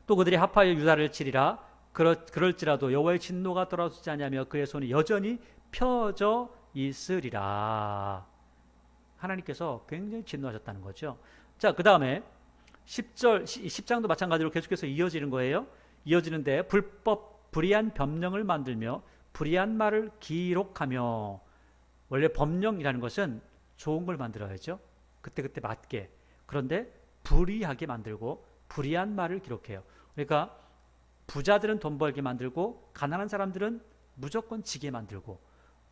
또 그들이 합하여 유다를 치리라. 그럴지라도 여호와의 진노가 돌아서지 아니하며 그의 손이 여전히 펴져 있으리라. 하나님께서 굉장히 진노하셨다는 거죠. 자, 그 다음에 10장도 마찬가지로 계속해서 이어지는 거예요. 이어지는데 불의한 변명을 만들며 불의한 말을 기록하며. 원래 법령이라는 것은 좋은 걸 만들어야죠. 그때그때 맞게. 그런데 불의하게 만들고 불의한 말을 기록해요. 그러니까 부자들은 돈 벌게 만들고 가난한 사람들은 무조건 지게 만들고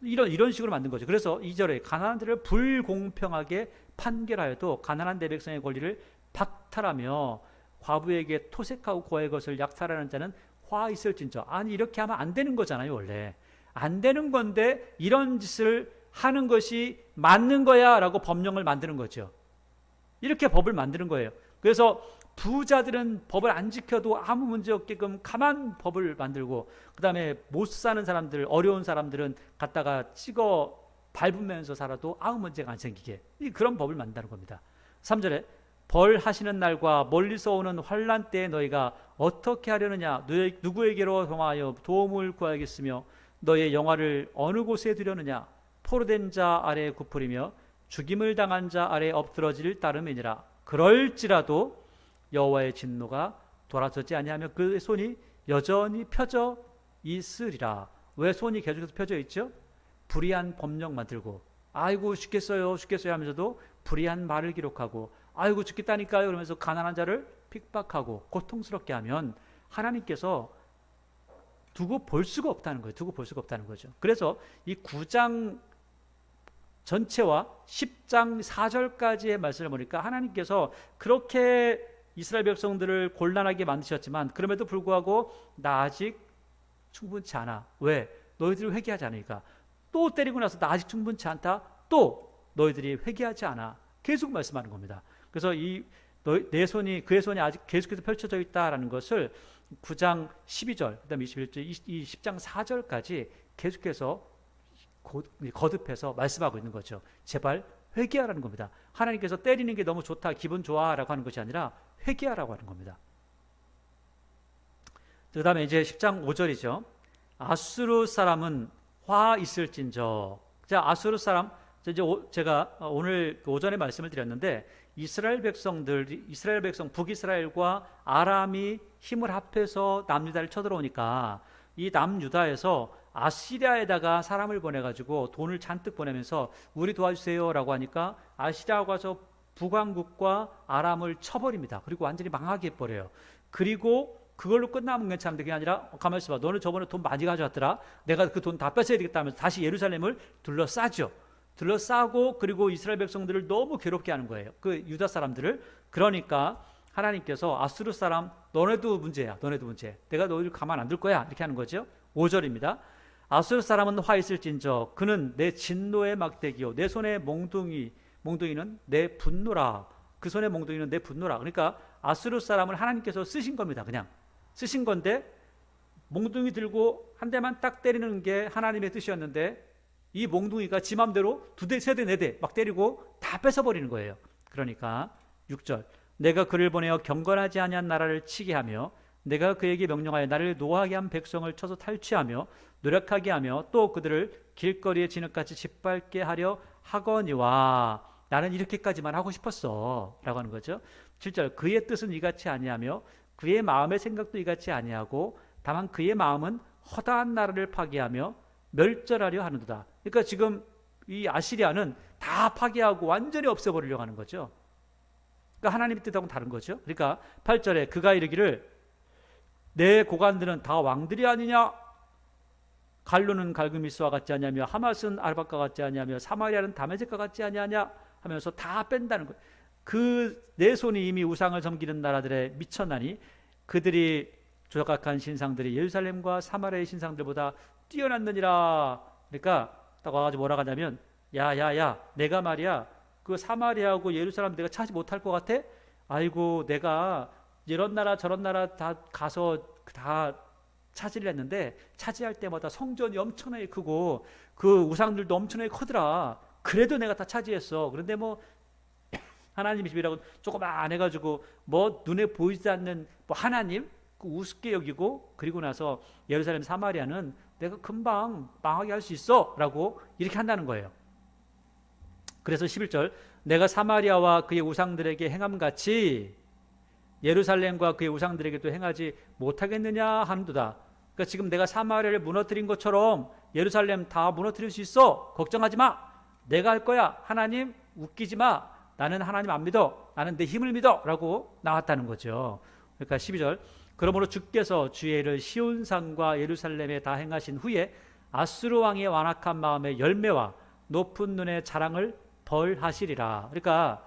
이런 식으로 만든 거죠. 그래서 2절에 가난한들을 불공평하게 판결하여도 가난한 내 백성의 권리를 박탈하며 과부에게 토색하고 고의 것을 약탈하는 자는 화 있을진저. 아니 이렇게 하면 안 되는 거잖아요. 원래 안 되는 건데 이런 짓을 하는 것이 맞는 거야 라고 법령을 만드는 거죠. 이렇게 법을 만드는 거예요. 그래서 부자들은 법을 안 지켜도 아무 문제 없게끔 가만 법을 만들고, 그 다음에 못 사는 사람들, 어려운 사람들은 갖다가 찍어 밟으면서 살아도 아무 문제가 안 생기게 그런 법을 만든다는 겁니다. 3절에 벌하시는 날과 멀리서 오는 환난 때에 너희가 어떻게 하려느냐? 누구에게로 통하여 도움을 구하겠으며 너희의 영화를 어느 곳에 두려느냐? 포로된 자 아래에 굽으리며 죽임을 당한 자 아래에 엎드러질 따름이니라. 그럴지라도 여호와의 진노가 돌아서지 아니하며 그의 손이 여전히 펴져 있으리라. 왜 손이 계속해서 펴져 있죠? 불의한 법령 만들고 아이고 죽겠어요 하면서도 불의한 말을 기록하고 아이고 죽겠다니까요 그러면서 가난한 자를 핍박하고 고통스럽게 하면 하나님께서 두고 볼 수가 없다는 거예요. 두고 볼 수가 없다는 거죠. 그래서 이 9장 전체와 10장 4절까지의 말씀을 보니까 하나님께서 그렇게 이스라엘 백성들을 곤란하게 만드셨지만 그럼에도 불구하고 나 아직 충분치 않아. 왜? 너희들이 회개하지 않으니까. 또 때리고 나서 나 아직 충분치 않다. 또 너희들이 회개하지 않아. 계속 말씀하는 겁니다. 그래서 내 손이 그의 손이 아직 계속해서 펼쳐져 있다라는 것을 9장 12절, 그다음에 21절, 이 10장 4절까지 계속해서 거듭해서 말씀하고 있는 거죠. 제발 회개하라는 겁니다. 하나님께서 때리는 게 너무 좋다, 기분 좋아라고 하는 것이 아니라 회개하라고 하는 겁니다. 그 다음에 이제 10장 5절이죠. 아수르 사람은 화 있을진저. 자, 아수르 사람, 제가 오늘 오전에 말씀을 드렸는데 이스라엘 백성, 북이스라엘과 아람이 힘을 합해서 남유다를 쳐들어오니까 이 남유다에서 아시리아에다가 사람을 보내가지고 돈을 잔뜩 보내면서 우리 도와주세요라고 하니까 아시리아가 가서 북왕국과 아람을 쳐버립니다. 그리고 완전히 망하게 해버려요. 그리고 그걸로 끝나면 괜찮은데 그게 아니라 가만히 있어봐. 너는 저번에 돈 많이 가져왔더라. 내가 그 돈 다 뺏어야 되겠다 하면서 다시 예루살렘을 둘러싸죠. 둘러싸고 그리고 이스라엘 백성들을 너무 괴롭게 하는 거예요. 그 유다 사람들을. 그러니까 하나님께서 아수르 사람 너네도 문제야. 너네도 문제. 내가 너희를 가만 안 둘 거야. 이렇게 하는 거죠. 5절입니다. 아수르 사람은 화 있을진저 그는 내 진노의 막대기요 내 손의 몽둥이는 내 분노라. 그 손의 몽둥이는 내 분노라. 그러니까 아수르 사람을 하나님께서 쓰신 겁니다. 그냥 쓰신 건데 몽둥이 들고 한 대만 딱 때리는 게 하나님의 뜻이었는데 이 몽둥이가 지 맘대로 2대, 3대, 4대 막 때리고 다 뺏어버리는 거예요. 그러니까 6절 내가 그를 보내어 경건하지 아니한 나라를 치게 하며 내가 그에게 명령하여 나를 노하게 한 백성을 쳐서 탈취하며 노력하게 하며 또 그들을 길거리에 진흙같이 짓밟게 하려 하거니와. 나는 이렇게까지만 하고 싶었어 라고 하는 거죠. 7절 그의 뜻은 이같이 아니하며 그의 마음의 생각도 이같이 아니하고 다만 그의 마음은 허다한 나라를 파괴하며 멸절하려 하는도다. 그러니까 지금 이 아시리아는 다 파괴하고 완전히 없애버리려고 하는 거죠. 그러니까 하나님의 뜻하고는 다른 거죠. 그러니까 8절에 그가 이르기를 내 고관들은 다 왕들이 아니냐. 갈루는 갈그미스와 같지 않냐며 하맛은 아르밧과 같지 않냐며 사마리아는 다메섹과 같지 않냐냐 하면서 다 뺀다는 거예요. 그 내 손이 이미 우상을 섬기는 나라들에 미쳤나니 그들이 조각한 신상들이 예루살렘과 사마리아의 신상들보다 뛰어났느니라. 그러니까 딱 와가지고 뭐라 하냐면 야야야 내가 말이야 그 사마리아하고 예루살렘 내가 차지 못할 것 같아? 아이고 내가 이런 나라 저런 나라 다 가서 다 차지를 했는데 차지할 때마다 성전이 엄청나게 크고 그 우상들도 엄청나게 커더라. 그래도 내가 다 차지했어. 그런데 뭐 하나님의 집이라고 조금 안 해가지고 뭐 눈에 보이지 않는 뭐 하나님 그 우습게 여기고 그리고 나서 예루살렘 사마리아는 내가 금방 망하게 할 수 있어 라고 이렇게 한다는 거예요. 그래서 11절 내가 사마리아와 그의 우상들에게 행함같이 예루살렘과 그의 우상들에게도 행하지 못하겠느냐 하는도다. 그러니까 지금 내가 사마리아를 무너뜨린 것처럼 예루살렘 다 무너뜨릴 수 있어. 걱정하지 마. 내가 할 거야. 하나님 웃기지 마. 나는 하나님 안 믿어. 나는 내 힘을 믿어. 라고 나왔다는 거죠. 그러니까 12절 그러므로 주께서 주의 일을 시온산과 예루살렘에 다 행하신 후에 아수르 왕의 완악한 마음의 열매와 높은 눈의 자랑을 벌하시리라. 그러니까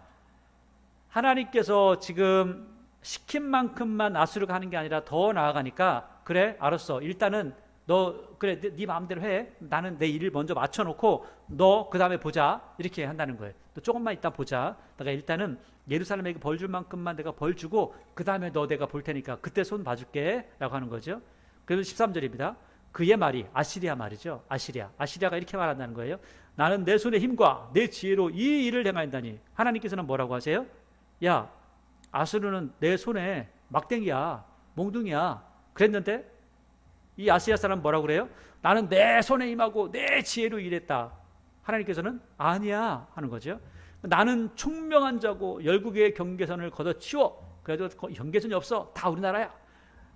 하나님께서 지금 시킨 만큼만 아수르가 하는 게 아니라 더 나아가니까 그래 알았어. 일단은 너 그래 네 마음대로 해. 나는 내 일을 먼저 맞춰놓고 너 그 다음에 보자. 이렇게 한다는 거예요. 또 조금만 이따 보자. 내가 일단은 예루살렘에게 벌 줄 만큼만 내가 벌 주고 그 다음에 너 내가 볼 테니까 그때 손 봐줄게 라고 하는 거죠. 그래서 13절입니다. 그의 말이 아시리아 말이죠. 아시리아가 이렇게 말한다는 거예요. 나는 내 손의 힘과 내 지혜로 이 일을 행하였다니. 하나님께서는 뭐라고 하세요? 야 아수르는 내 손에 막대기야 몽둥이야 그랬는데 이 아시리아 사람 뭐라고 그래요? 나는 내 손에 임하고 내 지혜로 일했다. 하나님께서는 아니야 하는 거죠. 나는 총명한 자고 열국의 경계선을 걷어치워 그래도 경계선이 없어. 다 우리나라야.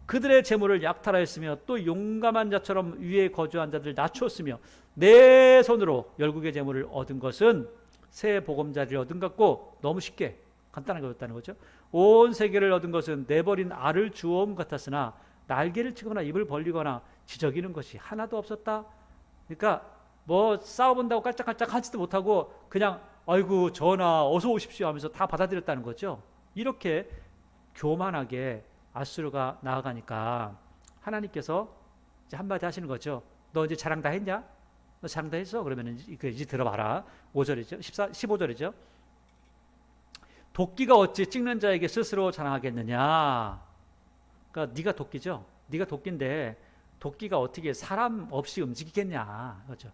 그들의 재물을 약탈하였으며 또 용감한 자처럼 위에 거주한 자들 낮추었으며 내 손으로 열국의 재물을 얻은 것은 새 보금자리를 얻은 것 같고 너무 쉽게 간단하게 얻었다는 거죠. 온 세계를 얻은 것은 내버린 알을 주워옴 같았으나 날개를 치거나 입을 벌리거나 지저귀는 것이 하나도 없었다. 그러니까 뭐 싸워본다고 깔짝깔짝 하지도 못하고 그냥 아이고 전하 어서 오십시오 하면서 다 받아들였다는 거죠. 이렇게 교만하게 아수르가 나아가니까 하나님께서 이제 한마디 하시는 거죠. 너 이제 자랑 다 했냐? 너 자랑 다 했어? 그러면 이제 들어봐라. 5절이죠. 15절이죠. 도끼가 어찌 찍는 자에게 스스로 자랑하겠느냐? 그러니까 네가 도끼죠. 네가 도끼인데 도끼가 어떻게 사람 없이 움직이겠냐? 그렇죠.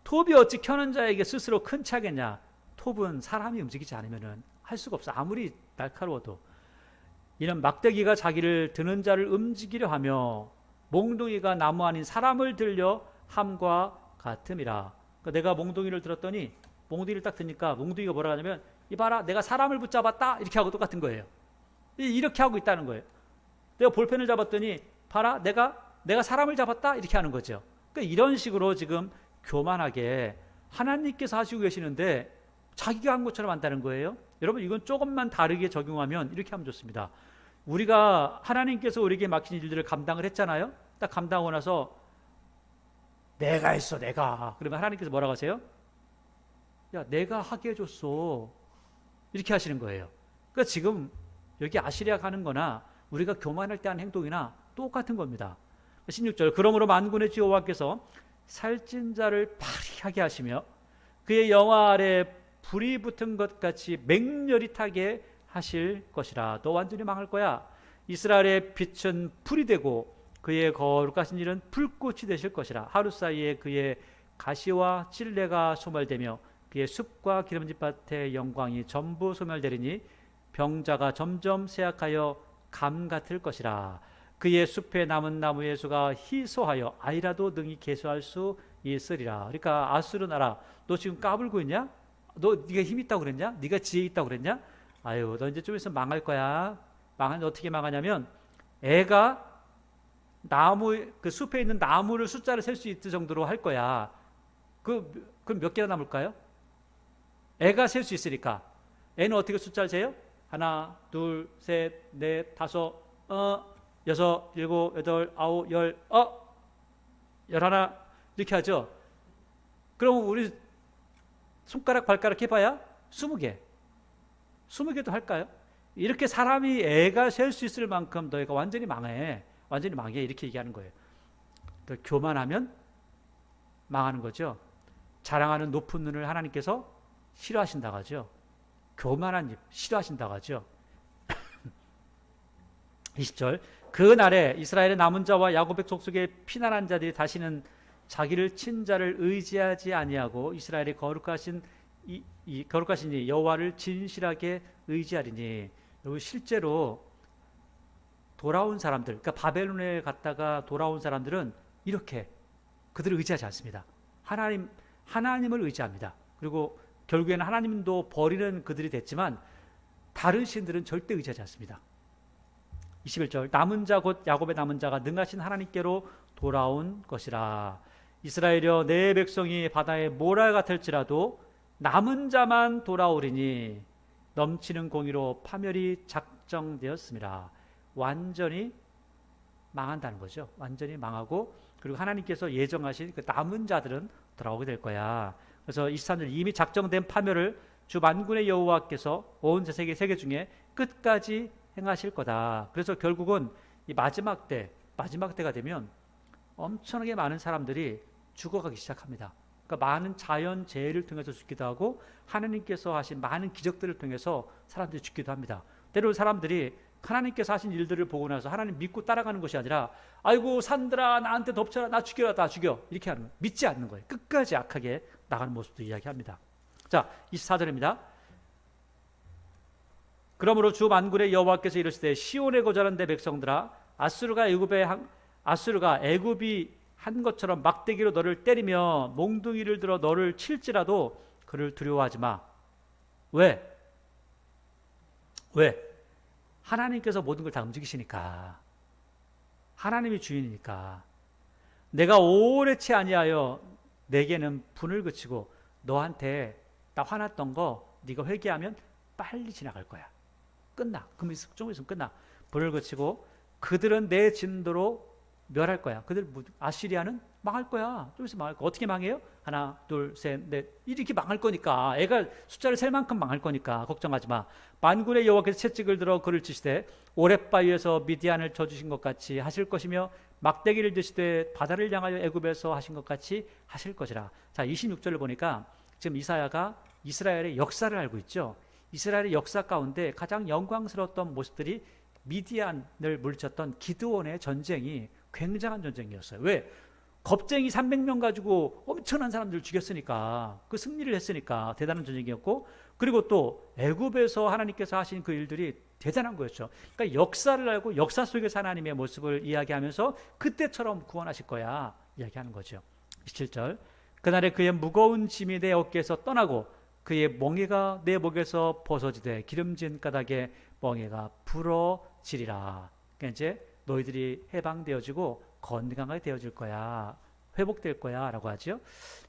톱이 어찌 켜는 자에게 스스로 큰 차겠냐? 톱은 사람이 움직이지 않으면 할 수가 없어. 아무리 날카로워도. 이는 막대기가 자기를 드는 자를 움직이려 하며 몽둥이가 나무 아닌 사람을 들려 함과 같음이라. 그러니까 내가 몽둥이를 들었더니 몽둥이를 딱 드니까 몽둥이가 뭐라 하냐면 이봐라 내가 사람을 붙잡았다 이렇게 하고 똑같은 거예요. 이렇게 하고 있다는 거예요. 내가 볼펜을 잡았더니 봐라 내가 사람을 잡았다 이렇게 하는 거죠. 그러니까 이런 식으로 지금 교만하게 하나님께서 하시고 계시는데 자기가 한 것처럼 한다는 거예요. 여러분 이건 조금만 다르게 적용하면 이렇게 하면 좋습니다. 우리가 하나님께서 우리에게 맡긴 일들을 감당을 했잖아요. 딱 감당하고 나서 내가 했어 내가. 그러면 하나님께서 뭐라고 하세요? 야 내가 하게 해줬어. 이렇게 하시는 거예요. 그러니까 지금 여기 아시리아가 하는 거나 우리가 교만할 때 하는 행동이나 똑같은 겁니다. 16절 그러므로 만군의 여호와께서 살찐 자를 파리하게 하시며 그의 영화 아래 불이 붙은 것 같이 맹렬히 타게 하실 것이라. 너 완전히 망할 거야. 이스라엘의 빛은 불이 되고 그의 거룩하신 일은 불꽃이 되실 것이라. 하루 사이에 그의 가시와 찔레가 소멸되며 그의 숲과 기름진밭의 영광이 전부 소멸되리니 병자가 점점 쇠약하여 감 같을 것이라. 그의 숲에 남은 나무의 수가 희소하여 아이라도 능히 계수할 수 있으리라. 그러니까 아수르 나라 너 지금 까불고 있냐? 너 네가 힘 있다고 그랬냐? 네가 지혜 있다고 그랬냐? 아유 너 이제 좀 있으면 망할 거야. 망하면 어떻게 망하냐면 애가 나무 그 숲에 있는 나무를 숫자를 셀 수 있을 정도로 할 거야. 그럼 몇 개나 남을까요? 애가 셀 수 있으니까. 애는 어떻게 숫자를 세요? 하나, 둘, 셋, 넷, 다섯, 여섯, 일곱, 여덟, 아홉, 열, 열하나 이렇게 하죠. 그럼 우리 손가락 발가락 해봐야 20개. 20개도 할까요? 이렇게 사람이 애가 셀 수 있을 만큼 너희가 완전히 망해. 완전히 망해. 이렇게 얘기하는 거예요. 교만하면 망하는 거죠. 자랑하는 높은 눈을 하나님께서 싫어하신다고 하죠. 교만한 입 싫어하신다고 하죠. 20절 그날에 이스라엘의 남은 자와 야곱 백성 속에 피난한 자들이 다시는 자기를 친 자를 의지하지 아니하고 이스라엘의 거룩하신 거룩하신 이 여호와를 진실하게 의지하리니. 여기 실제로 돌아온 사람들, 그러니까 바벨론에 갔다가 돌아온 사람들은 이렇게 그들을 의지하지 않습니다. 하나님을 의지합니다. 그리고 결국에는 하나님도 버리는 그들이 됐지만 다른 신들은 절대 의지하지 않습니다. 21절 남은 자 곧 야곱의 남은 자가 능하신 하나님께로 돌아온 것이라. 이스라엘여 내 백성이 바다의 모라 같을지라도 남은 자만 돌아오리니 넘치는 공의로 파멸이 작정되었습니다. 완전히 망한다는 거죠. 완전히 망하고 그리고 하나님께서 예정하신 그 남은 자들은 돌아오게 될 거야. 그래서 23절 이미 작정된 파멸을 주 만군의 여호와께서 온 세계 중에 끝까지 행하실 거다. 그래서 결국은 이 마지막 때가 되면 엄청나게 많은 사람들이 죽어가기 시작합니다. 그러니까 많은 자연 재해를 통해서 죽기도 하고 하나님께서 하신 많은 기적들을 통해서 사람들이 죽기도 합니다. 때로는 사람들이 하나님께서 하신 일들을 보고 나서 하나님 믿고 따라가는 것이 아니라 아이고 산들아 나한테 덮쳐라 나 죽여라 나 죽여 이렇게 하는 거예요. 믿지 않는 거예요. 끝까지 악하게 나가는 모습도 이야기합니다. 자 24절입니다. 그러므로 주 만군의 여호와께서 이르시되 시온에 거주하는 내 백성들아 아수르가 애굽이 한 것처럼 막대기로 너를 때리며 몽둥이를 들어 너를 칠지라도 그를 두려워하지 마. 왜? 하나님께서 모든 걸 다 움직이시니까. 하나님이 주인이니까. 내가 오래치 아니하여 내게는 분을 그치고 너한테 나 화났던 거 네가 회개하면 빨리 지나갈 거야. 끝나. 그럼 좀 있으면 끝나. 분을 그치고 그들은 내 진도로 멸할 거야. 아시리아는 망할 거야. 좀 있으면 망할 거야. 어떻게 망해요? 하나, 둘, 셋, 넷 이렇게 망할 거니까. 애가 숫자를 셀 만큼 망할 거니까 걱정하지 마. 만군의 여호와께서 채찍을 들어 그를 치시되 오랫바위에서 미디안을 쳐주신 것 같이 하실 것이며 막대기를 드시되 바다를 향하여 애굽에서 하신 것 같이 하실 것이라. 자 26절을 보니까 지금 이사야가 이스라엘의 역사를 알고 있죠. 이스라엘의 역사 가운데 가장 영광스러웠던 모습들이 미디안을 물리쳤던 기드온의 전쟁이 굉장한 전쟁이었어요. 왜? 겁쟁이 300명 가지고 엄청난 사람들을 죽였으니까 그 승리를 했으니까 대단한 전쟁이었고 그리고 또 애굽에서 하나님께서 하신 그 일들이 대단한 거였죠. 그러니까 역사를 알고 역사 속에서 하나님의 모습을 이야기하면서 그때처럼 구원하실 거야 이야기하는 거죠. 27절 그날에 그의 무거운 짐이 내 어깨에서 떠나고 그의 멍에가 내 목에서 벗어지되 기름진 가닥에 멍에가 부러지리라. 그러니까 이제 너희들이 해방되어지고 건강하게 되어질 거야. 회복될 거야 라고 하죠.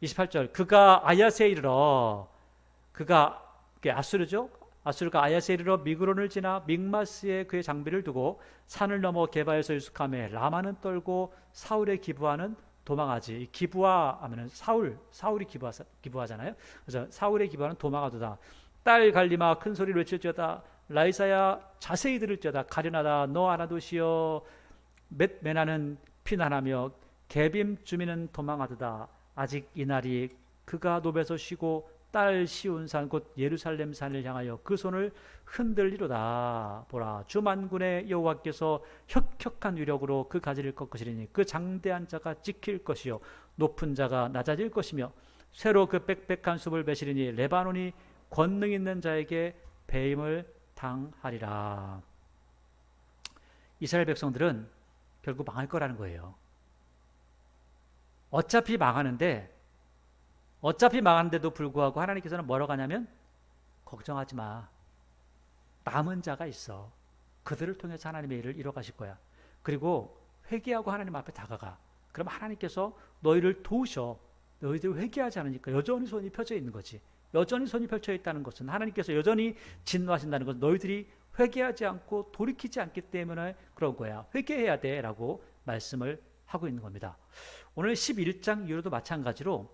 28절 그가 아야스에 이르러 그가 아수르죠. 아수르가 아야스에 이르러 미그론을 지나 믹마스에 그의 장비를 두고 산을 넘어 게바에서 유숙하며 라마는 떨고 사울의 기부하는 도망하지. 기부하 하면은 사울이 기부하잖아요. 그래서 사울의 기부하는 도망하도다. 딸 갈리마 큰 소리를 외칠지어다. 라이사야 자세히 들을지어다. 가련하다 너 아나도시여 멧메나는 피난하며 개빔 주민은 도망하도다. 아직 이날이 그가 노베서 쉬고 딸 시온산 곧 예루살렘 산을 향하여 그 손을 흔들리로다. 보라 주 만군의 여호와께서 혁혁한 위력으로 그 가지를 꺾으시리니 그 장대한 자가 찍힐 것이요 높은 자가 낮아질 것이며 새로 그 빽빽한 숲을 베시리니 레바논이 권능 있는 자에게 배임을 당하리라. 이스라엘 백성들은 결국 망할 거라는 거예요. 어차피 망하는데도 불구하고 하나님께서는 뭐라고 하냐면 걱정하지 마. 남은 자가 있어. 그들을 통해서 하나님의 일을 이뤄가실 거야. 그리고 회개하고 하나님 앞에 다가가. 그럼 하나님께서 너희를 도우셔. 너희들 회개하지 않으니까 여전히 손이 펴져 있는 거지. 여전히 손이 펼쳐 있다는 것은 하나님께서 여전히 진노하신다는 것은 너희들이 회개하지 않고 돌이키지 않기 때문에 그런 거야. 회개해야 돼 라고 말씀을 하고 있는 겁니다. 오늘 11장 이후로도 마찬가지로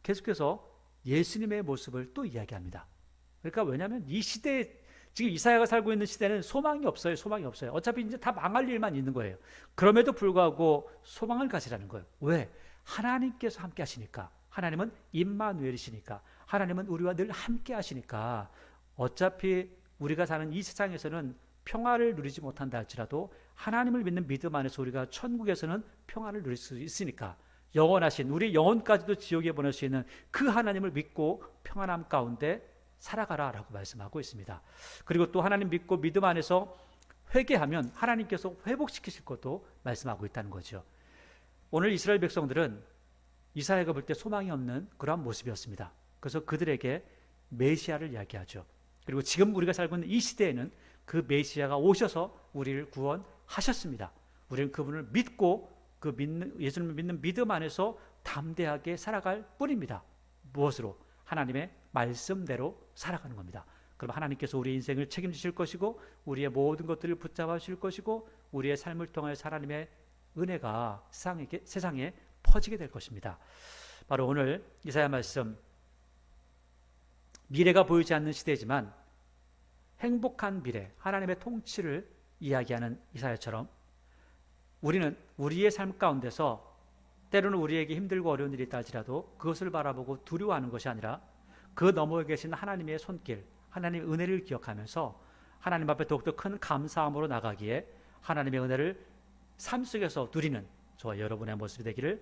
계속해서 예수님의 모습을 또 이야기합니다. 그러니까 왜냐하면 이 시대에 지금 이사야가 살고 있는 시대는 소망이 없어요. 소망이 없어요. 어차피 이제 다 망할 일만 있는 거예요. 그럼에도 불구하고 소망을 가지라는 거예요. 왜? 하나님께서 함께 하시니까. 하나님은 임마누엘이시니까. 하나님은 우리와 늘 함께 하시니까 어차피 우리가 사는 이 세상에서는 평화를 누리지 못한다 할지라도 하나님을 믿는 믿음 안에서 우리가 천국에서는 평화를 누릴 수 있으니까 영원하신 우리 영혼까지도 지옥에 보낼 수 있는 그 하나님을 믿고 평안함 가운데 살아가라 라고 말씀하고 있습니다. 그리고 또 하나님 믿고 믿음 안에서 회개하면 하나님께서 회복시키실 것도 말씀하고 있다는 거죠. 오늘 이스라엘 백성들은 이사야가 볼 때 소망이 없는 그러한 모습이었습니다. 그래서 그들에게 메시아를 이야기하죠. 그리고 지금 우리가 살고 있는 이 시대에는 그 메시아가 오셔서 우리를 구원하셨습니다. 우리는 그분을 믿고 예수님을 믿는 믿음 안에서 담대하게 살아갈 뿐입니다. 무엇으로? 하나님의 말씀대로 살아가는 겁니다. 그럼 하나님께서 우리의 인생을 책임지실 것이고 우리의 모든 것들을 붙잡아 주실 것이고 우리의 삶을 통하여 하나님의 은혜가 세상에 퍼지게 될 것입니다. 바로 오늘 이사야 말씀, 미래가 보이지 않는 시대지만 행복한 미래, 하나님의 통치를 이야기하는 이사야처럼 우리는 우리의 삶 가운데서 때로는 우리에게 힘들고 어려운 일이 있다 할지라도 그것을 바라보고 두려워하는 것이 아니라 그 너머에 계신 하나님의 손길, 하나님의 은혜를 기억하면서 하나님 앞에 더욱더 큰 감사함으로 나가기에 하나님의 은혜를 삶 속에서 누리는 저와 여러분의 모습이 되기를